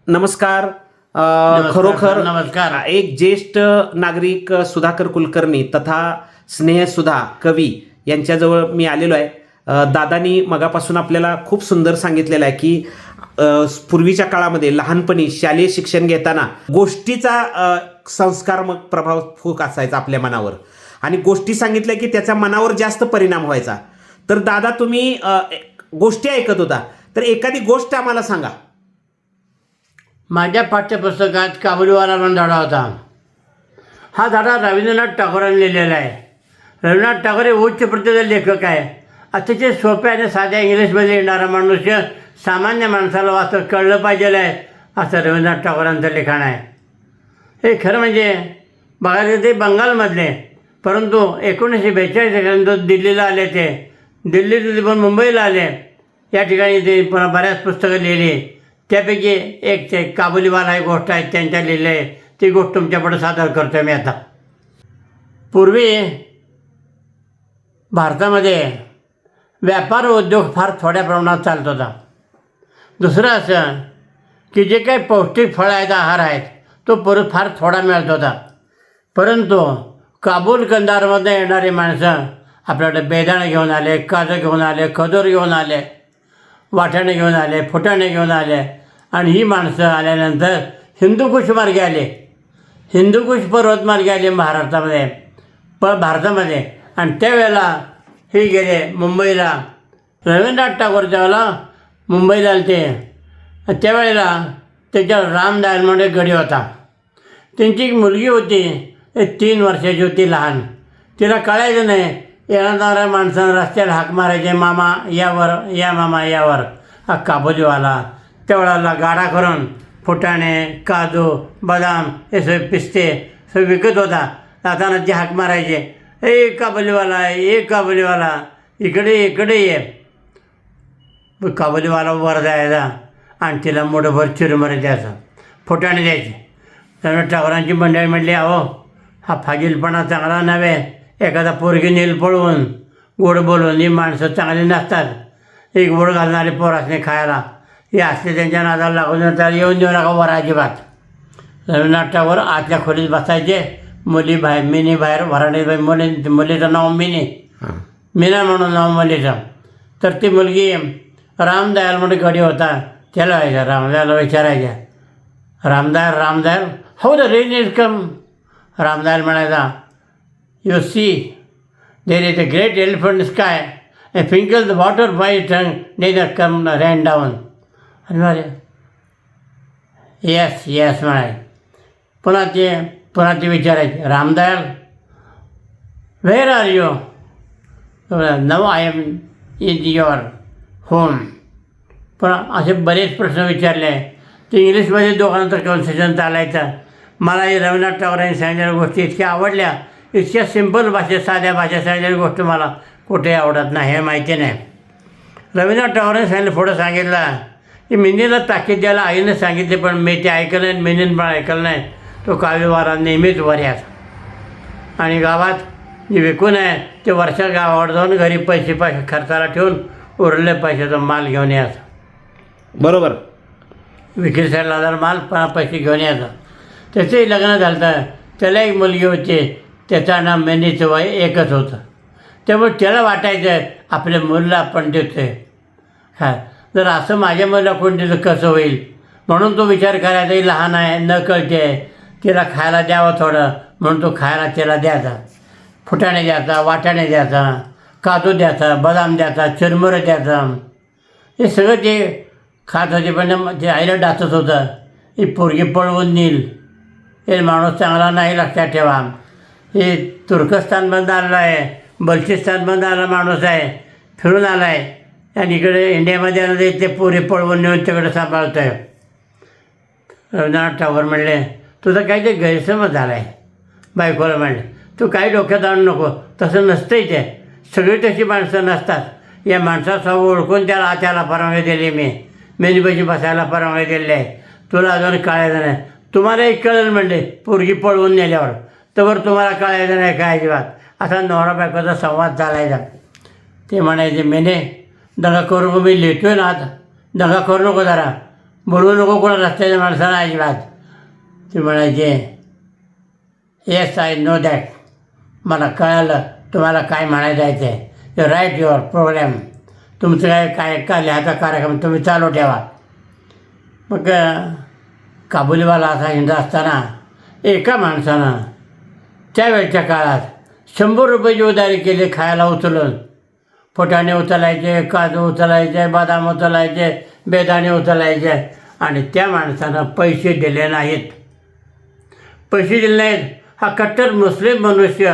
नमस्कार. खरोखर नमस्कार. एक ज्येष्ठ नागरिक सुधाकर कुलकर्णी तथा स्नेहसुधा कवी यांच्याजवळ मी आलेलो आहे. दादांनी मगापासून आपल्याला खूप सुंदर सांगितलेलं आहे की पूर्वीच्या काळामध्ये लहानपणी शालेय शिक्षण घेताना गोष्टीचा संस्कारमक प्रभाव खूप असायचा आपल्या मनावर आणि गोष्टी सांगितल्या की त्याचा मनावर जास्त परिणाम व्हायचा. तर दादा तुम्ही गोष्टी ऐकत होता, तर एखादी गोष्ट आम्हाला सांगा. माझ्या पाठ्यपुस्तकात काबुलीवाला म्हणून धडा होता. हा धडा रवींद्रनाथ टागोरांनी लिहिलेला आहे. रवींद्रनाथ टागोर हे उच्च प्रतीचे लेखक आहे. अतिशय सोप्या आणि साध्या इंग्लिशमध्ये येणारा मनुष्य सामान्य माणसाला वाचत कळलं पाहिजे आहे असं रवींद्रनाथ टागोरांचं लिखाण आहे. हे खरं म्हणजे बघायला ते बंगालमधले, परंतु 1942 दिल्लीला आले. ते दिल्लीतून पण मुंबईला आले. या ठिकाणी ते पुन्हा बऱ्याच पुस्तकं लिहिली. त्यापैकी एक ते काबुलीवाला ही गोष्ट आहे त्यांच्या लिहिली आहे. ती गोष्ट तुमच्यापुढे सादर करतो मी आता. पूर्वी भारतामध्ये व्यापार उद्योग फार थोड्या प्रमाणात चालत होता. दुसरं असं की जे काही पौष्टिक फळं आहेत, आहार आहेत, तो फार थोडा मिळत होता. परंतु काबूल कंदारमध्ये येणारी माणसं आपल्याकडे बेदाणे घेऊन आले, काजं घेऊन आले, खजूर घेऊन आले, वाटाणे घेऊन आले, फुटाणे घेऊन आले. आणि ही माणसं आल्यानंतर हिंदूकुश मार्गे आले. हिंदूकुश पर्वतमार्गे आले भारतामध्ये. आणि त्यावेळेला हे गेले मुंबईला. रवींद्रनाथ टागोर त्यावेळेला मुंबईला आले ते. त्यावेळेला त्याच्यावर रामदयाल म्हणून एक गडी होता. त्यांची एक मुलगी होती, 3 वर्षाची होती, लहान. तिला कळायचं नाही. येणाऱ्या माणसानं रस्त्याला हाक मारायचे, मामा यावर या, मामा यावर. हा काबुलीवाला त्यावेळेला गाडा करून फुटाणे, काजू, बदाम हे सगळे पिस्ते सगळे विकत होता. जाताना ते हाक मारायचे, ए काबुलीवाला, ए काबुलीवाला, इकडे ये. काबुलीवाला वर जायचा आणि तिला मोठंभर चिरमुरे द्यायचा, फुटाणे द्यायचे. त्यामुळे टागोरांची मंडळी म्हणली, अहो हा फाजीलपणा चांगला नव्हे. एखादा पोरगी नेल पळवून गोड बोलून ही माणसं चांगली नसतात. एक गोड घालणारे पोरासने खायला हे असले त्यांच्या नादाला लागून त्याला येऊन देऊ नका वर अजिबात. रवींद्रनाथ टागोर आतल्या खोलीत बसायचे. मुली बाहेर, मिनी बाहेर, वराडे बाहेर. मुलीचं नाव मीना म्हणून नाव मुलीचं. तर ती मुलगी रामदयाल म्हणून गडी होता, त्याला व्हायचं. रामदयाला विचारायच्या, Ramdayal how the rain is come. Ramdayal म्हणायचा, You see, there is a great elephant sky. I sprinkle the water by its tongue, neither come rain down. आणि म्हणे येस म्हणाय. पुन्हा ते विचारायचे, Ramdayal where are you. Now I am in your home. पुन्हा असे बरेच प्रश्न विचारले. ते इंग्लिशमध्ये दोघांचं कन्व्हर्सेशन चालायचं. मला हे रवींद्रनाथ टागोरांनी सांगितलेल्या गोष्टी इतक्या आवडल्या. इतक्या सिंपल भाषेत, साध्या भाषेत सांगितलेली गोष्ट मला कुठे आवडत नाही, हे माहिती नाही. रवींद्रनाथ टागोरांनी सांगितलं, पुढं सांगितलं की मिनीला ताकीद द्यायला आईनं सांगितले, पण मी ते ऐकलं नाही, मिनीनं पण ऐकलं नाही. तो काबुलीवाला नेहमीच वर यायचा आणि गावात जे विकून आहे ते वर्षा गावावर जाऊन घरी पैसे खर्चाला ठेवून उरलेल्या पैशाचा माल घेऊन यायचा. बरोबर. विक्रीसाठी जर माल पैसे घेऊन यायचा. त्याचंही लग्न झालं. त्याला एक मुलगी होती, त्याचं नाव मेनीचं वय 1च होतं. त्यामुळे त्याला वाटायचं आपल्या मुलीला आपण देतो आहे. जर असं माझ्या मुलीला कोण दिलं कसं होईल, म्हणून तो विचार करायचा, ही लहान आहे, न कळते, तिला खायला द्यावं थोडं, म्हणून तो खायला त्याला द्यायचा. फुटाणे द्यायचा, वाटाणे द्यायचा, काजू द्यायचा, बदाम द्यायचा, चिरमुरे द्यायचा. हे सगळं ते खात होते. पण ते आईला डाचत होतं, ही पोरगी पळवून नेईल, हे माणूस चांगला नाही, लक्षात ठेवा. हे तुर्कस्तानमधून आलेला आहे, बल्चिस्तानमधून आलेला माणूस आहे, फिरून आला आहे आणि इकडे इंडियामध्ये आलं ते पोरी पळवून नेऊन तिकडे सांभाळतो आहे. रवींद्रनाथ टागोर म्हणले, तुझं काही ते गैरसमज झाला आहे. बायकोला म्हणले, तू काही डोक्यात आणू नको, तसं नसतंही ते. सगळी तशी माणसं नसतात. या माणसाचा ओळखून त्याला परवानगी दिली. मेनीपाशी बसायला परवानगी दिली आहे. तुला अजून कळायचं नाही. तुम्हालाही कळेल म्हणले पोरगी पळवून नेल्यावर, तर तुम्हाला कळायचं नाही काय अजिबात. असा नवरा बायकोचा संवाद चालायचा. ते म्हणायचे, मेने दगा करू नको, मी लिहितोय ना आता, दगा करू नको जरा. बोलवू नको कोणा रस्त्याच्या माणसाला अजिबात. ते म्हणायचे येस आय नो दॅट, मला कळालं तुम्हाला काय म्हणायचं आहे ते. यू राईट युअर प्रोग्रॅम, तुमचं काय लिहायचा कार्यक्रम तुम्ही चालू ठेवा. मग काबुलीवाला असा हिंडा असताना एका माणसानं त्यावेळच्या काळात 100 रुपयाची उधारी केली खायला उचलून. फुटाणे उचलायचे, काजू उचलायचे, बदाम उचलायचे, बेदाणे उचलायचे, आणि त्या माणसानं पैसे दिले नाहीत. पैसे दिले नाहीत. हा कट्टर मुस्लिम मनुष्य,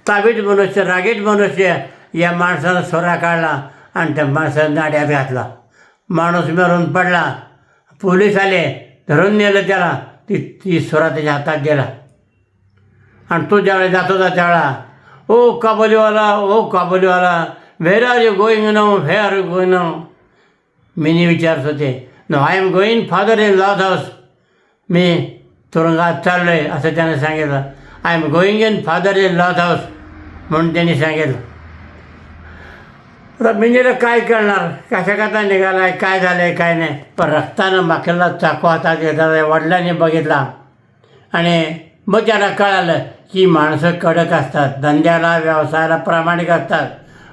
ताबीज मनुष्य, रागीट मनुष्य या माणसानं सोरा काढला आणि त्या माणसानं नाड्यात घातला. माणूस मरून पडला. पोलीस आले, धरून नेलं त्याला. ती सोरा त्याच्या हातात दिला. आणि तो ज्यावेळेस जात होता त्यावेळेला, oh Kabuliwala, where are you going now, where are you going now. Mini विचारत होते. No I am going father in law's house, मी तुरुंगात चाललो आहे असं त्याने सांगितलं. I am going in father in law's house म्हणून त्यांनी सांगितलं. आता मिनीला काय करणार, कशा निघाला आहे, काय झालं आहे काय नाही. पण रक्तानं माखेला चाकू हातात घेतला. वडिलांनी बघितला आणि मग त्याला कळालं की माणसं कडक असतात, धंद्याला व्यवसायाला प्रामाणिक असतात.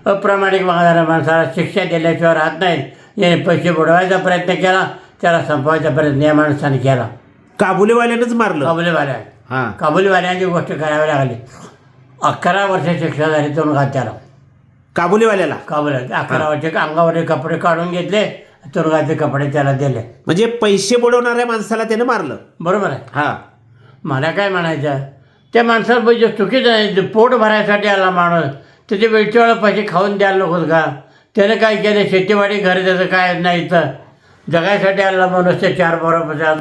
अप्रामाणिक वागणाऱ्या माणसाला शिक्षा दिल्याशिवाय राहत नाहीत. याने पैसे बुडवायचा प्रयत्न केला, त्याला संपवायचा प्रयत्न या माणसाने केला. काबुलीवाल्यानंच मारलं. काबुलीवाल्यांची गोष्ट करावी लागली. 11 वर्ष शिक्षा झाली तुरुंगात त्याला. काबुलीवाल्याला 11 वर्ष अंगावरचे कपडे काढून घेतले, तुरुंगाचे कपडे त्याला दिले. म्हणजे पैसे बुडवणाऱ्या माणसाला त्यानं मारलं. बरोबर आहे. मला काय म्हणायचं, त्या माणसाला पैसे चुकीचं नाही. पोट भरायसाठी आला माणूस, त्याचे वेळच्या वेळा पैसे खाऊन द्यायला नकोत का. त्यानं काय केलं, शेतीवाडी घर त्याचं काय नाही तर जगायसाठी आला माणूस. ते 4 बरोबर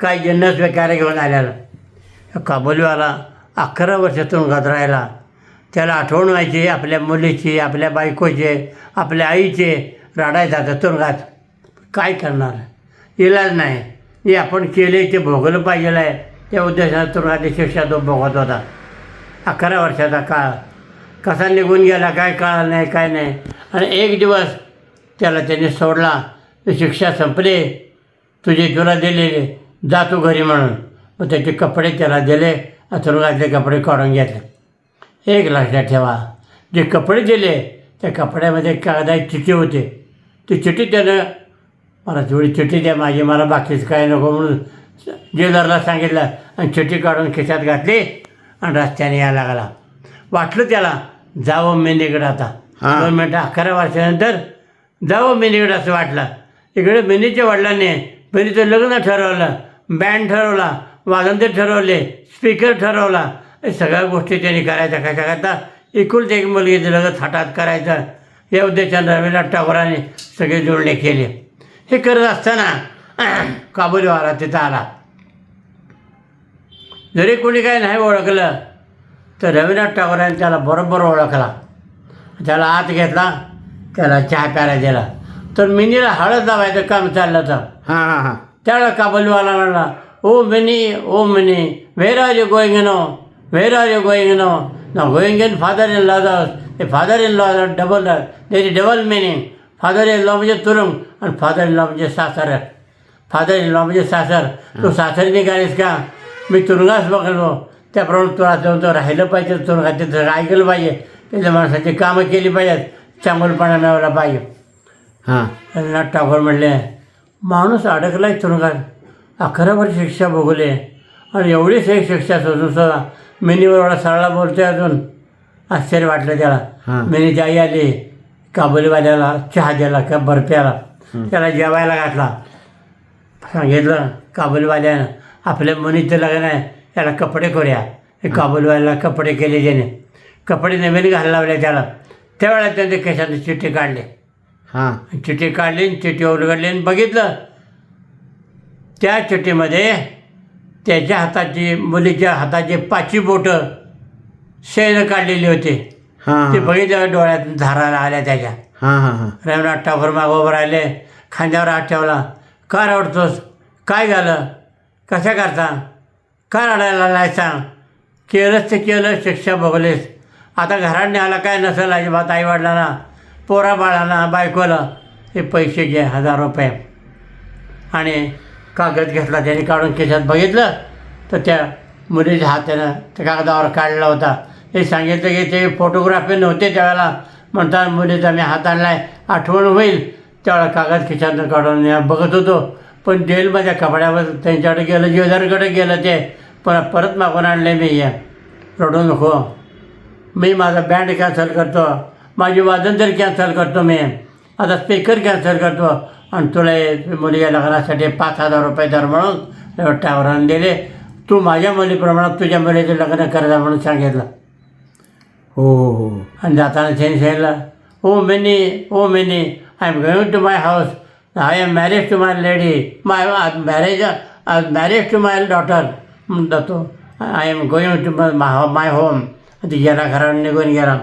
काय जिन्नस वगैरे घेऊन आलेला. काबुलीवाला 11 वर्ष तुरुंगात राहिला. त्याला आठवण व्हायची आपल्या मुलीची, आपल्या बायकोचे, आपल्या आईचे. रडायचा तर तुरुंगात. काय करणार, इलाज नाही. हे आपण केले ते भोगलं पाहिजे आहे. त्या उद्देशाने तुरुंगाची शिक्षा तो भोगत होता. 11 वर्षाचा काळ कसा निघून गेला काय कळालं नाही, काय नाही. आणि एक दिवस त्याला त्यांनी सोडला. शिक्षा संपली, तुला दिलेले, जा तू घरी म्हणून. मग त्याचे कपडे त्याला दिले, तुरुंगातले कपडे काढून घेतले. एक लक्षात ठेवा, जे कपडे दिले त्या कपड्यामध्ये कागदाची चिठी होते. ती चिठी त्यानं, मला थोडी चिठी द्या माझी, मला बाकीच काय नको म्हणून ज्वेलरला सांगितलं आणि चिठी काढून खिशात घातली आणि रस्त्याने यायला लागला. वाटलं त्याला जावं मेनीकडं आता. 2 मिनटं 11 वर्षानंतर जावं मेनीकडं असं वाटलं. इकडे मेनीच्या वडिलांनी मेनीचं लग्न ठरवलं, बँड ठरवला, वाजंत्र ठरवले, स्पीकर ठरवला. हे सगळ्या गोष्टी त्यांनी करायच्या. कशा करता, एकुलती एक मुलगीचं लग्न थाटात करायचं या उद्देशाने रवींद्रनाथ टागोरांनी सगळे जुळणे केले. हे करत असताना काबुलीवाला तिथं आला. जरी कोणी काही नाही ओळखलं तर रवींद्रनाथ टागोरांनी त्याला बरोबर ओळखला. त्याला आत घेतला, त्याला चहा प्यायला दिला. तर मिनीला हळद लावायचं काम चाललं होतं. त्यावेळेला काबुलीवाला म्हणला, oh Mini, where are you going no, where are you going no. ना going in father in law's house. हे फादर इन लॉ डबल, त्याची double meaning. Father in law म्हणजे तुरुंग आणि फादर इन लॉ म्हणजे सासर. फादर इन लॉ म्हणजे सासर. तू सासर निघालीस का, मी तुरुंगास बघलो. त्याप्रमाणे तुला तो राहिलं पाहिजे तुरुंगात, तिथं ऐकलं पाहिजे, त्याच्या माणसाची कामं केली पाहिजेत, चांगलपणा मिळवला पाहिजे. रवींद्रनाथ टागोर म्हणले, माणूस अडकला आहे तुरुंगात, 11 वर्ष शिक्षा भोगले आणि एवढीच एक शिक्षा सोडून सुद्धा मिनीवर एवढा सरळा बोलतोय. अजून आश्चर्य वाटलं त्याला. मिनीची आई आली, काबुलीवाल्याला चहा दिला का बर्फ्याला, त्याला जेवायला घातला. सांगितलं काबुलीवाल्यानं, आपल्या मुनीचं लग्न आहे, त्याला कपडे करूया. हे काबुलीवाल्याला कपडे केले ज्याने, कपडे नवीन घालायला लावले त्याला. त्यावेळेला त्यांच्या केसाने चिठ्ठी काढली. चिठ्ठी काढली, चिठ्ठी उलगडली आणि बघितलं. त्या चिठ्ठीमध्ये त्याच्या हाताची, मुलीच्या हाताची 5 बोटं शेण काढलेली होती. ते बघितलं, डोळ्यात धाराला आल्या त्याच्या. रवींद्रनाथ टागोर मागोबर राहिले, खांद्यावर हात ठेवला. का रडतोस, काय झालं, कशा करता, का रडायला नाही सांग. केलंच ते केलं, शिक्षा भोगलेस. आता घरात न्यायला काय नसेल अजिबात, आईवडिलांना, पोराबाळांना, बायकोला. हे पैसे घे 1000 रुपये आणि कागद घेतला त्याने काढून खिशात बघितलं तर त्या मुलीच्या हातानं त्या कागदावर काढला होता. हे सांगितलं की ते फोटोग्राफी नव्हते त्यावेळेला, म्हणतात मुलीचा मी हात आणला आहे आठवण होईल. त्यावेळेला कागद खिशातनं काढून मी बघत होतो. पण जेलमध्ये कपड्यावर त्यांच्याकडे गेलं, ज्वेलरकडे गेलं ते पण परत मागून आणले मी. या रडू नको, मी माझा बँड कॅन्सल करतो, माझी वाजंत्री कॅन्सल करतो, मी आता स्पीकर कॅन्सल करतो आणि तुला मुलीच्या लग्नासाठी 5,000 रुपये दर म्हणून टावरानं दिले. तू माझ्या मुलीप्रमाणे तुझ्या मुलीचं लग्न करायला म्हणून सांगितलं. हो हो हो. आणि जाताना त्यांनी सांगितलं, oh Mini I am going to my house, I am marriage to my lady, my marriage to my daughter म्हणतो तो, I am going to my home. ती गेला घरात निघून गेला.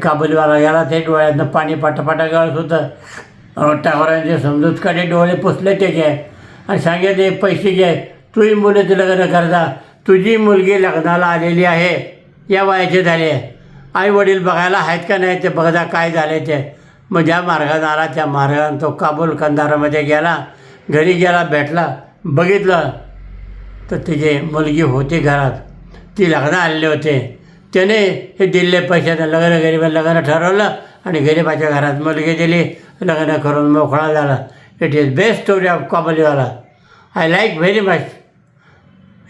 काबुलीवाला गेला, ते डोळ्यातनं पाणी पाटापाटा गळत होतं. टावरांचे समजूत काढे, डोळे पुसले त्याचे आणि सांगितले पैसे घे, तुझी मुलीचं लग्न करता, तुझी मुलगी लग्नाला आलेली आहे, या वयाचे झाले, आई वडील बघायला आहेत का नाही ते बघा काय झाले ते. मग ज्या मार्गाने आला त्या मार्गाने तो काबूल कंदारामध्ये गेला. घरी गेला, भेटला, बघितलं तर तिची मुलगी होती घरात, ती लग्न आलेले होते. त्याने हे दिलेले पैशाचं लग्न लग्न ठरवलं आणि गरीबाच्या घरात मुलगी दिली, लग्न करून मोकळा झाला. It is best story of Kabuliwala. I like very much.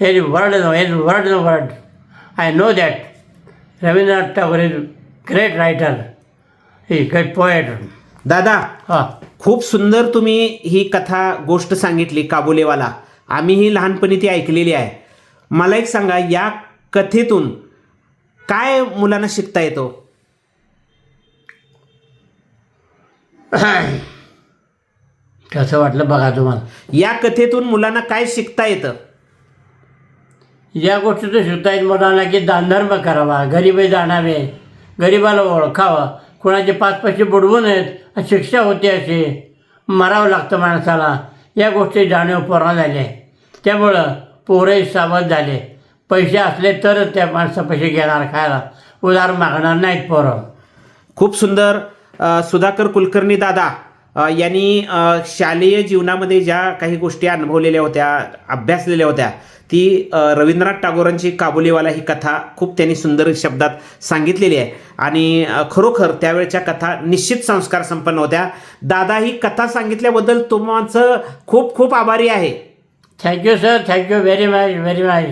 any word. I know that Rabindranath Tagore is great writer. He is great poet. दादा, हां, खूप सुंदर तुम्ही ही कथा गोष्ट सांगितली काबुलेवाला. आम्हीही लहानपणी ती ऐकलेली आहे. मला एक सांगा, या कथेतून काय मुलांना शिकता येतो? कसं वाटलं बघा तुम्हाला? या कथेतून मुलांना काय शिकता येतं? या गोष्टीचं शिकता येत मुलांना की दानधर्म करावा, गरिबी जाणावे, गरिबाला ओळखावं, कोणाचे 5 पैसे बुडवू नयेत. शिक्षा होते अशी, मरावं लागतं माणसाला. या गोष्टी जाणीवपूर्ण झाल्या. त्यामुळं पोरंही सावध झाले. पैसे असले तरच त्या माणसा पैसे घेणार खायला, उधार मागणार नाहीत पोरं. खूप सुंदर. सुधाकर कुलकर्णी दादा यांनी शालेय जीवनामध्ये ज्या काही गोष्टी अनुभवलेल्या होत्या, अभ्यासलेल्या होत्या, ती रवींद्रनाथ टागोरांची काबुलीवाला ही कथा खूप त्यांनी सुंदर शब्दात सांगितलेली आहे. आणि खरोखर त्यावेळच्या कथा निश्चित संस्कार संपन्न होत्या. दादा, ही कथा सांगितल्याबद्दल तुमचं खूप खूप आभारी आहे. Thank you sir, thank you very much.